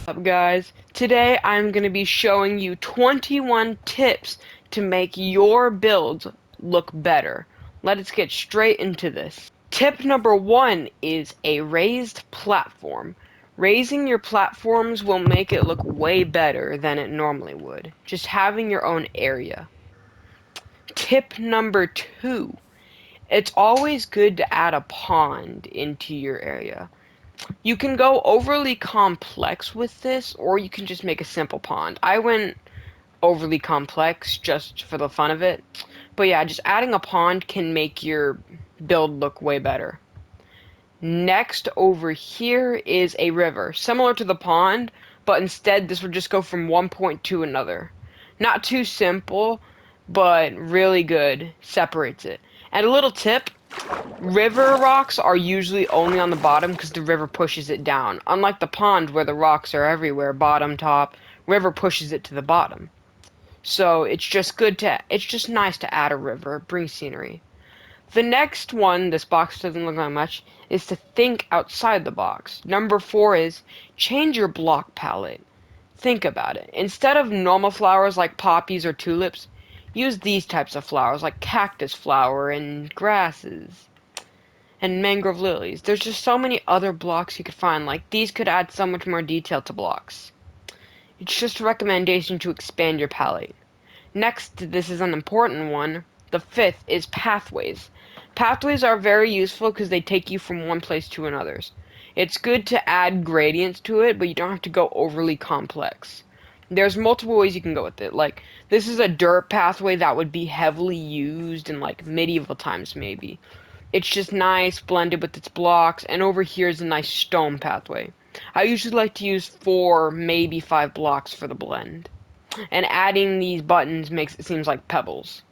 What's up, guys? Today I'm going to be showing you 21 tips to make your build look better. Let's get straight into this. Tip number 1 is a raised platform. Raising your platforms will make it look way better than it normally would. Just having your own area. Tip number 2. It's always good to add a pond into your area. You can go overly complex with this, or you can just make a simple pond. I went overly complex just for the fun of it. But yeah, just adding a pond can make your build look way better. Next over here is a river, similar to the pond, but instead this would just go from one point to another. Not too simple, but really good. Separates it. And a little tip, river rocks are usually only on the bottom because the river pushes it down. Unlike the pond where the rocks are everywhere, bottom, top, river pushes it to the bottom. So it's just nice to add a river, bring scenery. The next one, this box doesn't look like much, is to think outside the box. Number 4 is change your block palette. Think about it. Instead of normal flowers like poppies or tulips, use these types of flowers like cactus flower and grasses and mangrove lilies. There's just so many other blocks you could find. Like, these could add so much more detail to blocks. It's just a recommendation to expand your palette. Next, this is an important one. The 5th is pathways. Pathways are very useful because they take you from one place to another. It's good to add gradients to it, but you don't have to go overly complex. There's multiple ways you can go with it. Like, this is a dirt pathway that would be heavily used in, like, medieval times, maybe. It's just nice, blended with its blocks, and over here is a nice stone pathway. I usually like to use 4, maybe 5 blocks for the blend. And adding these buttons makes it seem like pebbles.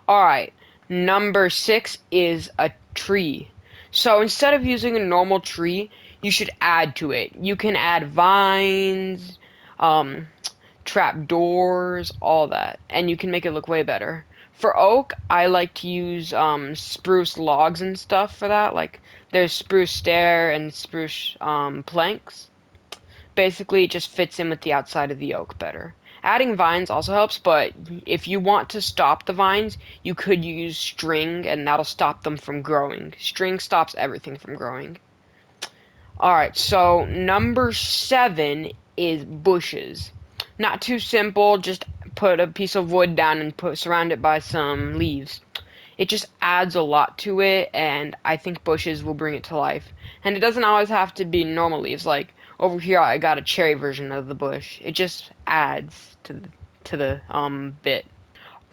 Alright, number 6 is a tree. So instead of using a normal tree, you should add to it. You can add vines, trap doors, all that, and you can make it look way better. For oak, I like to use spruce logs and stuff for that. Like, there's spruce stair and spruce planks. Basically, it just fits in with the outside of the oak better. Adding vines also helps, but if you want to stop the vines, you could use string, and that'll stop them from growing. String stops everything from growing. Alright, so number 7 is bushes. Not too simple, just put a piece of wood down and surround it by some leaves. It just adds a lot to it, and I think bushes will bring it to life. And it doesn't always have to be normal leaves. Like, over here I got a cherry version of the bush. It just adds to the bit.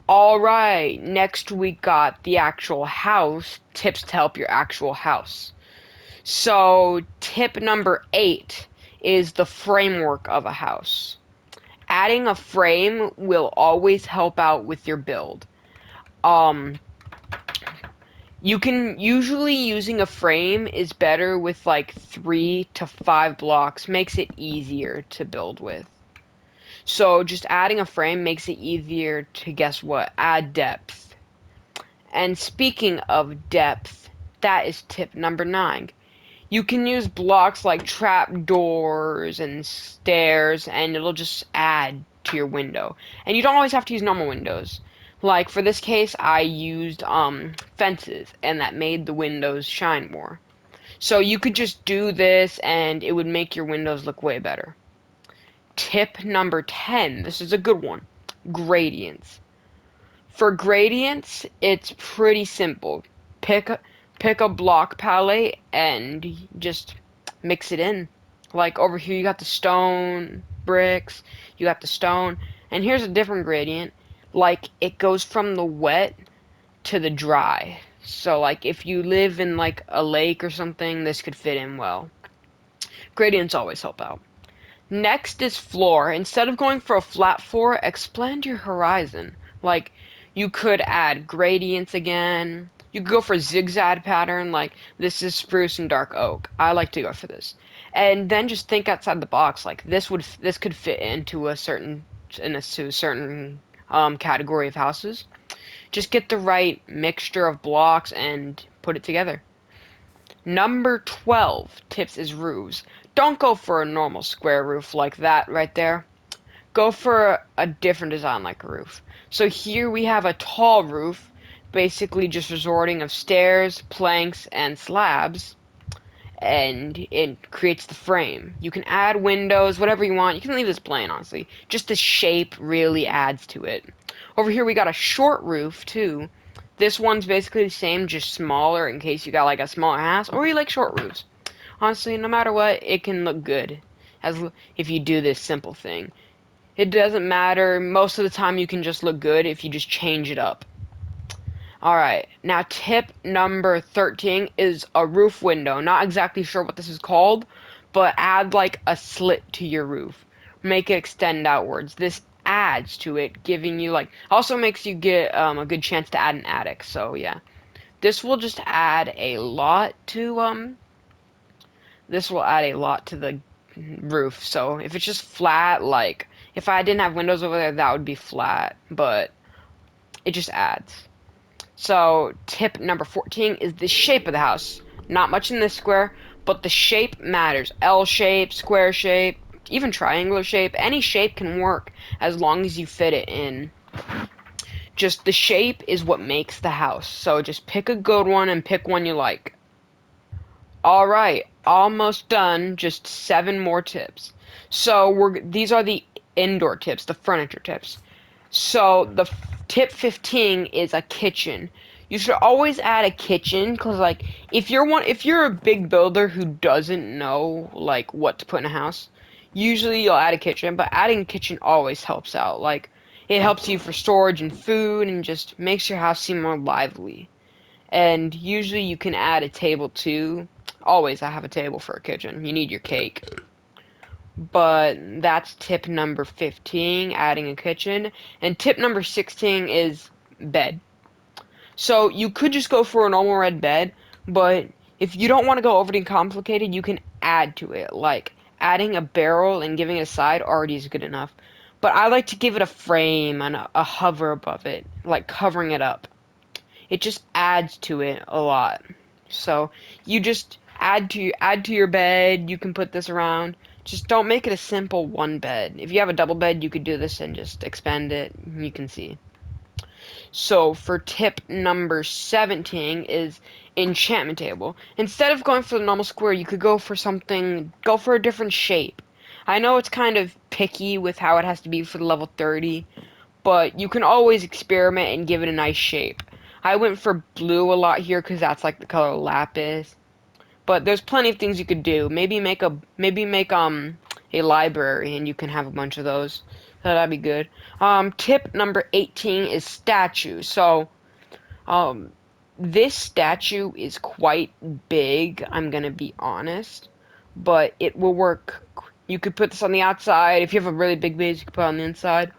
Alright, next we got the actual house, tips to help your actual house. So, tip number 8 is the framework of a house. Adding a frame will always help out with your build. You can usually using a frame is better with like 3 to 5 blocks, makes it easier to build with. So just adding a frame makes it easier to, guess what, add depth. And speaking of depth, that is tip number 9. You can use blocks like trap doors and stairs, and it'll just add to your window. And you don't always have to use normal windows. Like, for this case, I used fences, and that made the windows shine more. So you could just do this, and it would make your windows look way better. Tip number 10, this is a good one, gradients. For gradients, it's pretty simple. Pick a block palette and just mix it in. Like, over here you got the stone bricks, you got the stone, and here's a different gradient. Like, it goes from the wet to the dry. So, like, if you live in, like, a lake or something, this could fit in well. Gradients always help out. Next is floor. Instead of going for a flat floor, expand your horizon. Like, you could add gradients again. You could go for zigzag pattern, like, this is spruce and dark oak. I like to go for this. And then just think outside the box. Like, this could fit into a certain category of houses. Just get the right mixture of blocks and put it together. Number 12 tips is roofs. don't go for a normal square roof like that right there. Go for a different design like a roof. So here we have a tall roof, basically just resorting of stairs, planks, and slabs, and it creates the frame. You can add windows, whatever you want. You can leave this plain, honestly. Just the shape really adds to it. Over here we got a short roof too. This one's basically the same, just smaller in case you got like a smaller house, or you like short roofs. Honestly, no matter what, it can look good as if you do this simple thing. It doesn't matter. Most of the time you can just look good if you just change it up. Alright, now tip number 13 is a roof window. Not exactly sure what this is called, but add like a slit to your roof. Make it extend outwards. This adds to it, giving you like, also makes you get a good chance to add an attic, so yeah. This will just add a lot to, this will add a lot to the roof. So if it's just flat, like, if I didn't have windows over there, that would be flat, but it just adds. So, tip number 14 is the shape of the house. Not much in this square, but the shape matters. L shape, square shape, even triangular shape. Any shape can work as long as you fit it in. Just the shape is what makes the house. So just pick a good one and pick one you like. Alright, almost done. Just 7 more tips. So these are the indoor tips, the furniture tips. So the tip 15 is a kitchen. You should always add a kitchen because like if you're a big builder who doesn't know like what to put in a house, usually you'll add a kitchen, but adding a kitchen always helps out. Like it helps you for storage and food and just makes your house seem more lively. And usually you can add a table too. Always I have a table for a kitchen. You need your cake. But that's tip number 15, adding a kitchen. And tip number 16 is bed. So you could just go for a normal red bed, but if you don't want to go overly complicated, you can add to it. Like adding a barrel and giving it a side already is good enough. But I like to give it a frame and a hover above it, like covering it up. It just adds to it a lot. So you just add to your bed. You can put this around. Just don't make it a simple one bed. If you have a double bed, you could do this and just expand it. You can see. So for tip number 17 is enchantment table. Instead of going for the normal square, you could go for a different shape. I know it's kind of picky with how it has to be for the level 30, but you can always experiment and give it a nice shape. I went for blue a lot here because that's like the color lapis. But there's plenty of things you could do. Maybe make a library and you can have a bunch of those. So that'd be good. Tip number 18 is statues. So this statue is quite big, I'm gonna be honest, but it will work. You could put this on the outside. If you have a really big base, you could put it on the inside.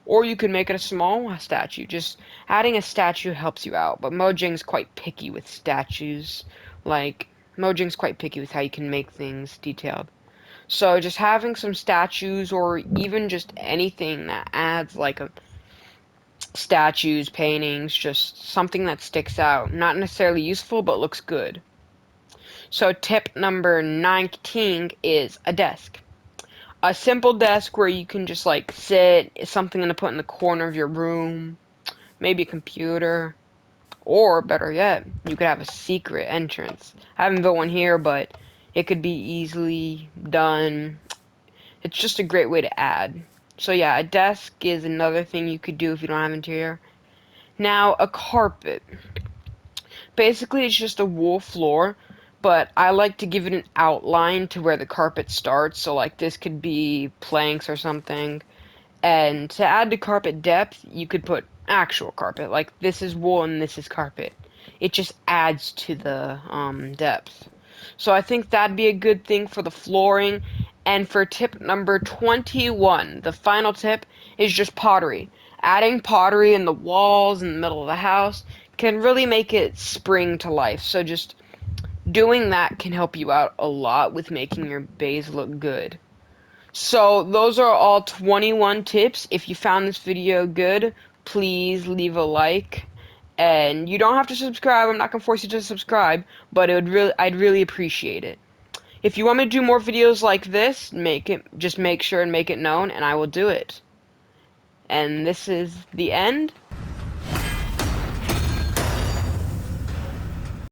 Or you could make it a small statue. Just adding a statue helps you out. But Mojang's quite picky with statues. Like, Mojang's quite picky with how you can make things detailed. So just having some statues or even just anything that adds like statues, paintings, just something that sticks out. Not necessarily useful, but looks good. So tip number 19 is a desk. A simple desk where you can just like sit, something to put in the corner of your room, maybe a computer, or better yet, you could have a secret entrance. I haven't built one here, but it could be easily done. It's just a great way to add. So yeah, a desk is another thing you could do if you don't have interior. Now, a carpet. Basically, it's just a wool floor, but I like to give it an outline to where the carpet starts. So like this could be planks or something. And to add to carpet depth, you could put actual carpet. Like this is wool and this is carpet. It just adds to the depth. So I think that'd be a good thing for the flooring. And for tip number 21, the final tip is just pottery. Adding pottery in the walls in the middle of the house can really make it spring to life. So just doing that can help you out a lot with making your base look good. So those are all 21 tips. If you found this video good, please leave a like. And you don't have to subscribe. I'm not gonna force you to subscribe, but I'd really appreciate it. If you want me to do more videos like this, just make sure and make it known, and I will do it. And this is the end.